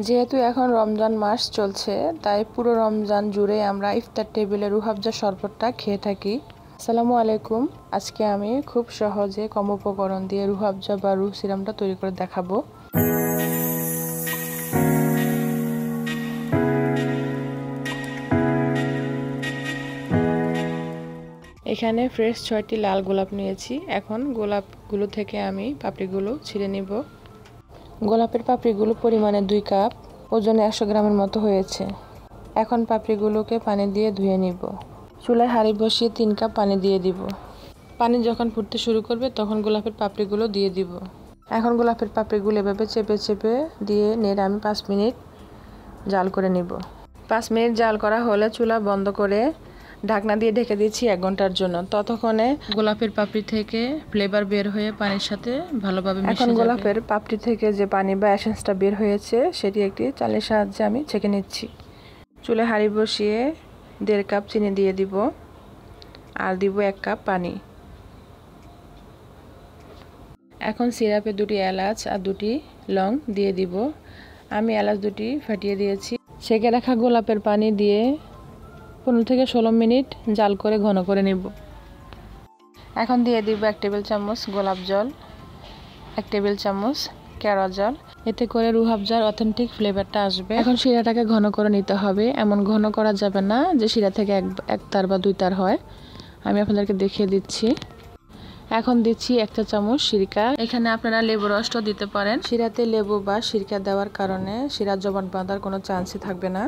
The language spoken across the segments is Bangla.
যেহেতু এখন রমজান মাস চলছে, তাই পুরো রমজান জুড়ে আমরা ইফতার টেবিলে রুহ আফজা শরবতটা খেয়ে থাকি। আসসালামু আলাইকুম। আজকে আমি খুব সহজে কম উপকরণ দিয়ে রুহ আফজা বা রুহ সিরামটা তৈরি করে দেখাবো। এখানে ফ্রেশ 6টি লাল গোলাপ নিয়েছি। এখন গোলাপগুলো থেকে আমি পাপড়িগুলো ছিঁড়ে নিব। গোলাপের পাপড়িগুলো পরিমাণে 2 কাপ, ওজনে 100 গ্রামের মতো হয়েছে। এখন পাপড়িগুলোকে পানি দিয়ে ধুয়ে নিব। চুলায় হাঁড়ি বসিয়ে 3 কাপ পানি দিয়ে দিব। পানি যখন ফুটতে শুরু করবে তখন গোলাপের পাপড়িগুলো দিয়ে দিব। এখন গোলাপের পাপড়িগুলো এভাবে চেপে চেপে দিয়ে নেড়ে আমি 5 মিনিট জাল করে নিব। 5 মিনিট জাল করা হলে চুলা বন্ধ করে ঢাকনা দিয়ে ঢেকে দিচ্ছি 1 ঘন্টার জন্য। ততক্ষণে গোলাপের পাপড়ি থেকে ফ্লেভার বের হয়ে পানির সাথে ভালোভাবে মিশে যাবে। এখন গোলাপের পাপড়ি থেকে যে পানি বা এসেন্সটা বের হয়েছে সেটি একটি চালের সাহায্যে আমি ছেঁকে নিচ্ছি। চুলায় হাঁড়ি বসিয়ে 1.5 কাপ চিনি দিয়ে দিব আর দিব 1 কাপ পানি। এখন সিরাপে 2টি এলাচ আর 2টি লং দিয়ে দিব। আমি এলাচ 2টি ফাটিয়ে দিয়েছি। ছেঁকে রাখা গোলাপের পানি দিয়ে 15 থেকে 16 মিনিট জাল করে ঘন করে নেব। এখন দিয়ে দিব 1 টেবিল চামচ গোলাপ জল, 1 টেবিল চামচ কেওড়া জল। এতে করে রুহ আফজার অথেন্টিক ফ্লেভারটা আসবে। এখন শিরাটাকে ঘন করে নিতে হবে। এমন ঘন করা যাবে না যে শিরা থেকে এক তার বা 2 তার হয়। আমি আপনাদেরকে দেখিয়ে দিচ্ছি। এখন দিচ্ছি 1 চা চামচ সিরকা। এখানে আপনারা লেবু রসও দিতে পারেন। শিরাতে লেবু বা সিরকা দেওয়ার কারণে শিরা জমাট বাঁধার কোনো চান্সই থাকবে না।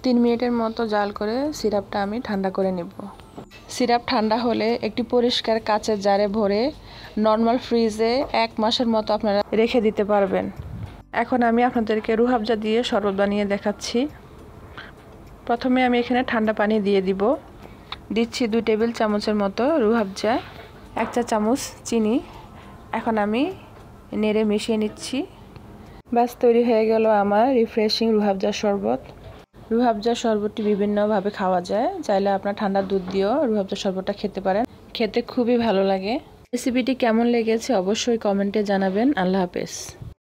3 মিনিটের মতো জাল করে সিরাপটা আমি ঠান্ডা করে নেব। সিরাপ ঠান্ডা হলে একটি পরিষ্কার কাচের জারে ভরে নর্মাল ফ্রিজে 1 মাসের মতো আপনারা রেখে দিতে পারবেন। এখন আমি আপনাদেরকে রুহ আফজা দিয়ে শরবত বানিয়ে দেখাচ্ছি। প্রথমে আমি এখানে ঠান্ডা পানি দিয়ে দিব। দিচ্ছি 2 টেবিল চামচের মতো রুহ আফজা, 1 চা চামচ চিনি। এখন আমি নেড়ে মিশিয়ে নিচ্ছি। ব্যাস তৈরি হয়ে গেল আমার রিফ্রেশিং রুহ আফজা শরবত। রুহ আফজা শরবতটি বিভিন্নভাবে খাওয়া যায়। চাইলে আপনার ঠান্ডা দুধ দিয়েও রুহ আফজা শরবতটা খেতে পারেন। খেতে খুবই ভালো লাগে। রেসিপিটি কেমন লেগেছে অবশ্যই কমেন্টে জানাবেন। আল্লাহ হাফেজ।